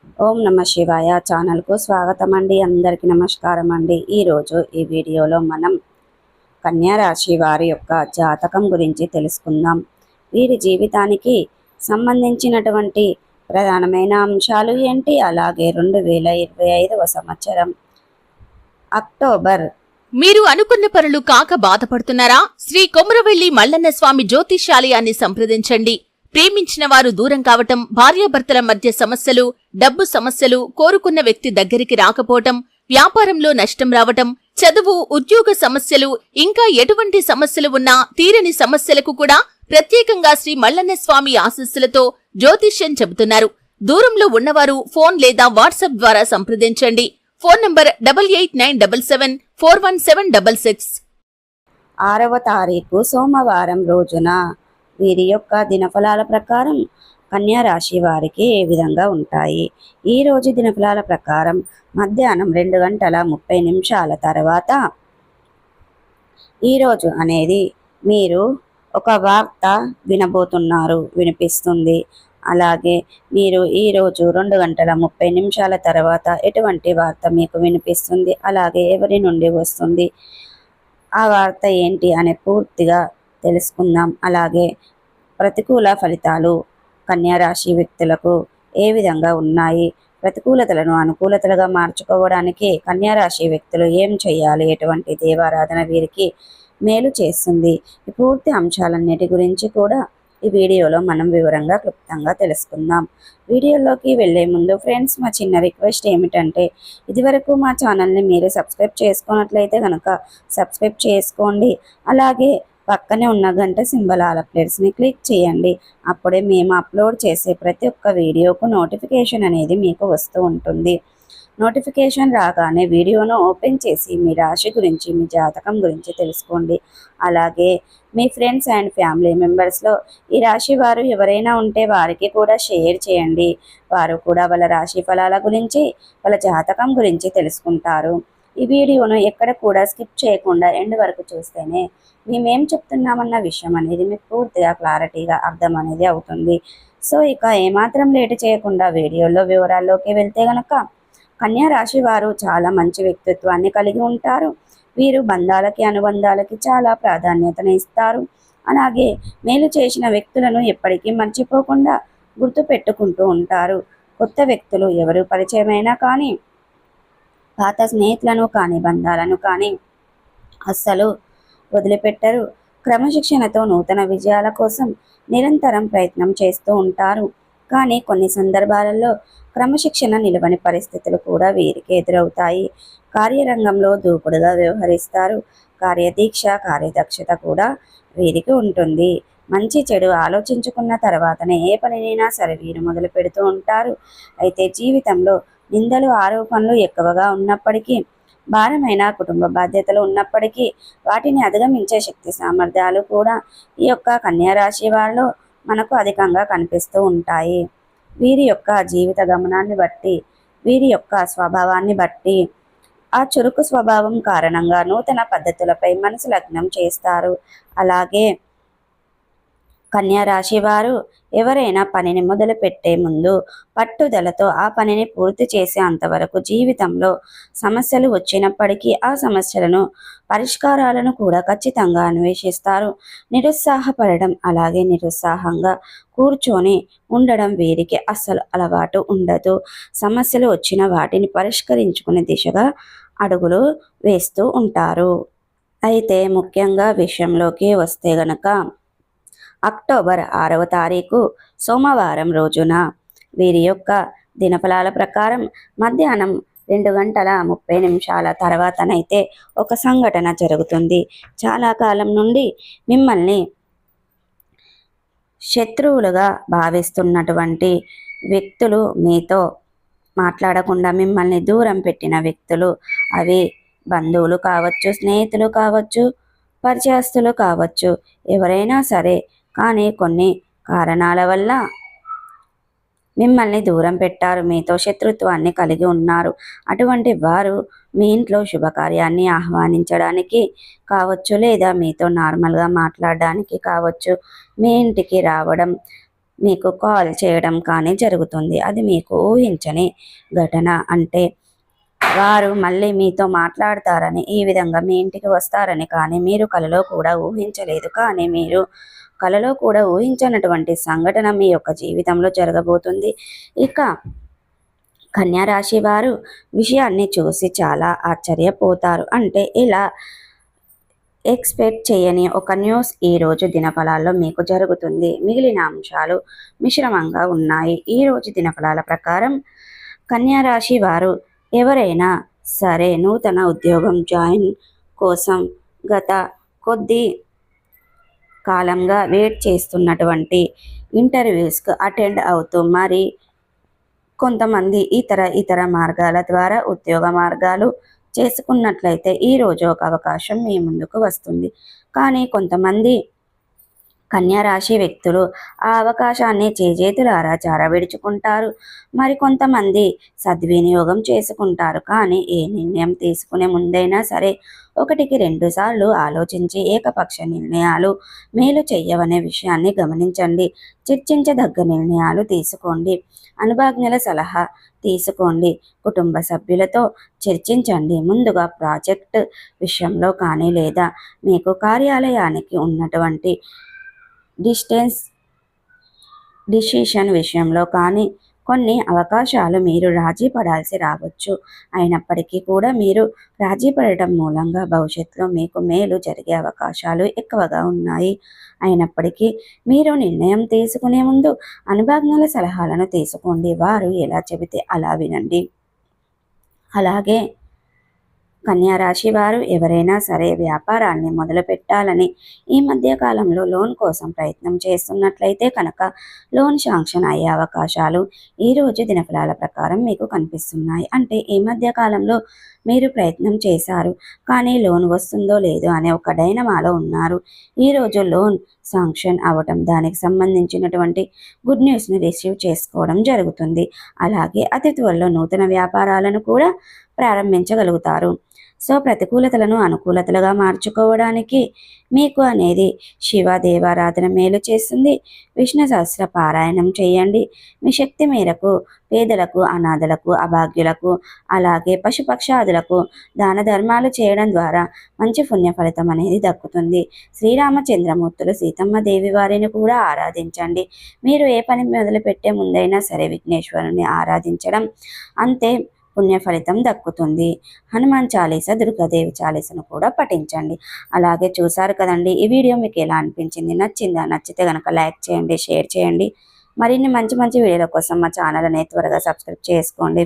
ఓం నమ శివాయ ఛానల్కు స్వాగతం అండి. అందరికీ నమస్కారం అండి. ఈరోజు ఈ వీడియోలో మనం కన్యా రాశి వారి యొక్క జాతకం గురించి తెలుసుకుందాం. వీరి జీవితానికి సంబంధించినటువంటి ప్రధానమైన అంశాలు ఏంటి, అలాగే 2025వ సంవత్సరం అక్టోబర్. మీరు అనుకున్న పనులు కాక బాధపడుతున్నారా? శ్రీ కొమరవెల్లి మల్లన్న స్వామి జ్యోతిష్యాలయాన్ని సంప్రదించండి. ప్రేమించిన వారు దూరం కావటం, భార్యాభర్తల మధ్య సమస్యలు, డబ్బు సమస్యలు, కోరుకున్న వ్యక్తి దగ్గరికి రాకపోవటం, వ్యాపారంలో నష్టం రావటం, చదువు, ఉద్యోగ సమస్యలు, ఇంకా ఎటువంటి సమస్యలు ఉన్నా తీరని సమస్యలకు కూడా ప్రత్యేకంగా శ్రీ మల్లన్న స్వామి ఆశీస్సులతో జ్యోతిష్యం చెబుతున్నారు. దూరంలో ఉన్నవారు ఫోన్ లేదా వాట్సాప్ ద్వారా సంప్రదించండి. Phone number 8897741766. 6వ తారీఖు సోమవారం రోజున వీరి యొక్క దినఫలాల ప్రకారం కన్యా రాశి వారికి ఏ విధంగా ఉంటాయి. ఈ రోజు దినఫలాల ప్రకారం మధ్యాహ్నం 2:30 తర్వాత ఈరోజు అనేది మీరు ఒక వార్త వినిపిస్తుంది. అలాగే మీరు ఈరోజు 2:30 తర్వాత ఎటువంటి వార్త మీకు వినిపిస్తుంది, అలాగే ఎవరి నుండి వస్తుంది, ఆ వార్త ఏంటి అనే పూర్తిగా తెలుసుకుందాం. అలాగే ప్రతికూల ఫలితాలు కన్యా రాశి వ్యక్తులకు ఏ విధంగా ఉన్నాయి, ప్రతికూలతలను అనుకూలతలుగా మార్చుకోవడానికి కన్యా రాశి వ్యక్తులు ఏం చేయాలి, ఎటువంటి దేవారాధన వీరికి మేలు చేస్తుంది, ఈ పూర్తి అంశాలన్నిటి గురించి కూడా ఈ వీడియోలో మనం వివరంగా క్లుప్తంగా తెలుసుకుందాం. వీడియోలోకి వెళ్ళే ముందు ఫ్రెండ్స్, మా చిన్న రిక్వెస్ట్ ఏమిటంటే, ఇదివరకు మా ఛానల్ని మీరు సబ్స్క్రైబ్ చేసుకున్నట్లయితే కనుక సబ్స్క్రైబ్ చేసుకోండి. అలాగే పక్కనే ఉన్న గంట సింబల్ ఆల్ అప్డేట్స్ని క్లిక్ చేయండి. అప్పుడే మేము అప్లోడ్ చేసే ప్రతి ఒక్క వీడియోకు నోటిఫికేషన్ అనేది మీకు వస్తూ ఉంటుంది. నోటిఫికేషన్ రాగానే వీడియోను ఓపెన్ చేసి మీ రాశి గురించి, మీ జాతకం గురించి తెలుసుకోండి. అలాగే మీ ఫ్రెండ్స్ అండ్ ఫ్యామిలీ మెంబర్స్లో ఈ రాశి వారు ఎవరైనా ఉంటే వారికి కూడా షేర్ చేయండి. వారు కూడా వాళ్ళ రాశి ఫలాల గురించి, వాళ్ళ జాతకం గురించి తెలుసుకుంటారు. ఈ వీడియోను ఎక్కడ కూడా స్కిప్ చేయకుండా ఎండ్ వరకు చూస్తేనే మేమేం చెప్తున్నామన్న విషయం అనేది మీకు పూర్తిగా క్లారిటీగా అర్థం అనేది అవుతుంది. సో ఇక ఏమాత్రం లేటు చేయకుండా వీడియోలో వివరాల్లోకి వెళ్తే గనక, కన్యా రాశి వారు చాలా మంచి వ్యక్తిత్వాన్ని కలిగి ఉంటారు. వీరు బంధాలకి, అనుబంధాలకి చాలా ప్రాధాన్యతను ఇస్తారు. అలాగే మేలు చేసిన వ్యక్తులను ఎప్పటికీ మర్చిపోకుండా గుర్తు పెట్టుకుంటూ ఉంటారు. కొత్త వ్యక్తులు ఎవరు పరిచయమైనా కానీ, పాత స్నేహితులను కానీ, బంధాలను కానీ అస్సలు వదిలిపెట్టరు. క్రమశిక్షణతో నూతన విజయాల కోసం నిరంతరం ప్రయత్నం చేస్తూ ఉంటారు. కానీ కొన్ని సందర్భాలలో క్రమశిక్షణ నిలవని పరిస్థితులు కూడా వీరికి ఎదురవుతాయి. కార్యరంగంలో దూకుడుగా వ్యవహరిస్తారు. కార్యదీక్ష, కార్యదక్షత కూడా వీరికి ఉంటుంది. మంచి చెడు ఆలోచించుకున్న తర్వాతనే ఏ పనినైనా సరే వీరు మొదలు పెడుతూ ఉంటారు. అయితే జీవితంలో నిందలు, ఆరోపణలు ఎక్కువగా ఉన్నప్పటికీ, భారమైన కుటుంబ బాధ్యతలు ఉన్నప్పటికీ వాటిని అధిగమించే శక్తి సామర్థ్యాలు కూడా ఈ యొక్క కన్యా రాశి వారిలో మనకు అధికంగా కనిపిస్తూ ఉంటాయి. వీరి యొక్క జీవిత గమనాన్ని బట్టి, వీరి యొక్క స్వభావాన్ని బట్టి, ఆ చురుకు స్వభావం కారణంగా నూతన పద్ధతులపై మనసు లగ్నం చేస్తారు. అలాగే కన్యా రాశి వారు ఎవరైనా పనిని మొదలు పెట్టే ముందు పట్టుదలతో ఆ పనిని పూర్తి చేసే అంతవరకు జీవితంలో సమస్యలు వచ్చినప్పటికీ ఆ సమస్యలను, పరిష్కారాలను కూడా ఖచ్చితంగా అన్వేషిస్తారు. నిరుత్సాహపడడం, అలాగే నిరుత్సాహంగా కూర్చొని ఉండడం వీరికి అస్సలు అలవాటు ఉండదు. సమస్యలు వచ్చిన వాటిని పరిష్కరించుకునే దిశగా అడుగులు వేస్తూ ఉంటారు. అయితే ముఖ్యంగా విషయంలోకి వస్తే గనక, అక్టోబర్ 6వ తారీఖు సోమవారం రోజున వీరి యొక్క దినఫలాల ప్రకారం మధ్యాహ్నం 2:30 తర్వాతనైతే ఒక సంఘటన జరుగుతుంది. చాలా కాలం నుండి మిమ్మల్ని శత్రువులుగా భావిస్తున్నటువంటి వ్యక్తులు, మీతో మాట్లాడకుండా మిమ్మల్ని దూరం పెట్టిన వ్యక్తులు, అవి బంధువులు కావచ్చు, స్నేహితులు కావచ్చు, పరిచయస్తులు కావచ్చు, ఎవరైనా సరే, కానీ కొన్ని కారణాల వల్ల మిమ్మల్ని దూరం పెట్టారు. మీతో శత్రుత్వాన్ని కలిగి ఉన్నారు. అటువంటి వారు మీ ఇంట్లో శుభకార్యాన్ని ఆహ్వానించడానికి కావచ్చు, లేదా మీతో నార్మల్గా మాట్లాడడానికి కావచ్చు, మీ ఇంటికి రావడం, మీకు కాల్ చేయడం కానీ జరుగుతుంది. అది మీకు ఊహించని ఘటన. అంటే వారు మళ్ళీ మీతో మాట్లాడతారని, ఈ విధంగా మీ ఇంటికి వస్తారని కానీ మీరు కలలో కూడా ఊహించలేదు. కానీ మీరు కలలో కూడా ఊహించనటువంటి సంఘటన మీ యొక్క జీవితంలో జరగబోతుంది. ఇక కన్యా రాశి వారు విషయాన్ని చూసి చాలా ఆశ్చర్యపోతారు. అంటే ఇలా ఎక్స్పెక్ట్ చేయని ఒక న్యూస్ ఈరోజు దినఫలాల్లో మీకు జరుగుతుంది. మిగిలిన అంశాలు మిశ్రమంగా ఉన్నాయి. ఈరోజు దినఫలాల ప్రకారం కన్యా రాశి వారు ఎవరైనా సరే నూతన ఉద్యోగం జాయిన్ కోసం గత కొద్ది కాలంగా వెయిట్ చేస్తున్నటువంటి ఇంటర్వ్యూస్కు అటెండ్ అవుతూ మరి కొంతమంది ఇతర మార్గాల ద్వారా ఉద్యోగ మార్గాలు చేసుకున్నట్లయితే ఈరోజు ఒక అవకాశం మీ ముందుకు వస్తుంది. కానీ కొంతమంది కన్యా రాశి వ్యక్తులు ఆ అవకాశాన్ని చేజేతులారా జారవిడుచుకుంటారు. మరికొంతమంది సద్వినియోగం చేసుకుంటారు. కానీ ఏ నిర్ణయం తీసుకునే ముందైనా సరే ఒకటికి 2 సార్లు ఆలోచించి ఏకపక్ష నిర్ణయాలు మేలు చెయ్యవనే విషయాన్ని గమనించండి. చర్చించదగ్గ నిర్ణయాలు తీసుకోండి. అనుభవజ్ఞుల సలహా తీసుకోండి. కుటుంబ సభ్యులతో చర్చించండి. ముందుగా ప్రాజెక్ట్ విషయంలో కానీ లేదా మీకు కార్యాలయానికి ఉన్నటువంటి డిసిషన్ విషయంలో కానీ కొన్ని అవకాశాలు మీరు రాజీ పడాల్సి రావచ్చు. అయినప్పటికీ కూడా మీరు రాజీ పడటం మూలంగా భవిష్యత్తులో మీకు మేలు జరిగే అవకాశాలు ఎక్కువగా ఉన్నాయి. అయినప్పటికీ మీరు నిర్ణయం తీసుకునే ముందు అనుభవజ్ఞుల సలహాలను తీసుకోండి. వారు ఎలా చెబితే అలా వినండి. అలాగే కన్యా రాశి వారు ఎవరైనా సరే వ్యాపారాన్ని మొదలు పెట్టాలని ఈ మధ్య కాలంలో లోన్ కోసం ప్రయత్నం చేస్తున్నట్లయితే కనుక లోన్ శాంక్షన్ అయ్యే అవకాశాలు ఈరోజు దినఫలాల ప్రకారం మీకు కనిపిస్తున్నాయి. అంటే ఈ మధ్య కాలంలో మీరు ప్రయత్నం చేశారు కానీ లోన్ వస్తుందో లేదో అనే ఒక డైనమాలో ఉన్నారు. ఈరోజు లోన్ శాంక్షన్ అవ్వటం, దానికి సంబంధించినటువంటి గుడ్ న్యూస్ని రిసీవ్ చేసుకోవడం జరుగుతుంది. అలాగే అతి త్వరలో నూతన వ్యాపారాలను కూడా ప్రారంభించగలుగుతారు. సో ప్రతికూలతలను అనుకూలతలుగా మార్చుకోవడానికి మీకు అనేది శివ దేవారాధన మేలు చేస్తుంది. విష్ణు సహస్ర పారాయణం చేయండి. మీ శక్తి మేరకు పేదలకు, అనాథలకు, అభాగ్యులకు, అలాగే పశుపక్షాదులకు దాన ధర్మాలు చేయడం ద్వారా మంచి పుణ్య ఫలితం అనేది దక్కుతుంది. శ్రీరామచంద్రమూర్తులు, సీతమ్మ దేవి వారిని కూడా ఆరాధించండి. మీరు ఏ పని మొదలు పెట్టే ముందైనా సరే విఘ్నేశ్వరుని ఆరాధించడం అంతే పుణ్య ఫలితం దక్కుతుంది. హనుమాన్ చాలీస, దుర్గాదేవి చాలీసను కూడా పఠించండి. అలాగే చూసారు కదండి, ఈ వీడియో మీకు ఎలా అనిపించింది? నచ్చిందా? నచ్చితే కనుక లైక్ చేయండి, షేర్ చేయండి. మరిన్ని మంచి మంచి వీడియోల కోసం మా ఛానల్ అనేది త్వరగా సబ్స్క్రైబ్ చేసుకోండి.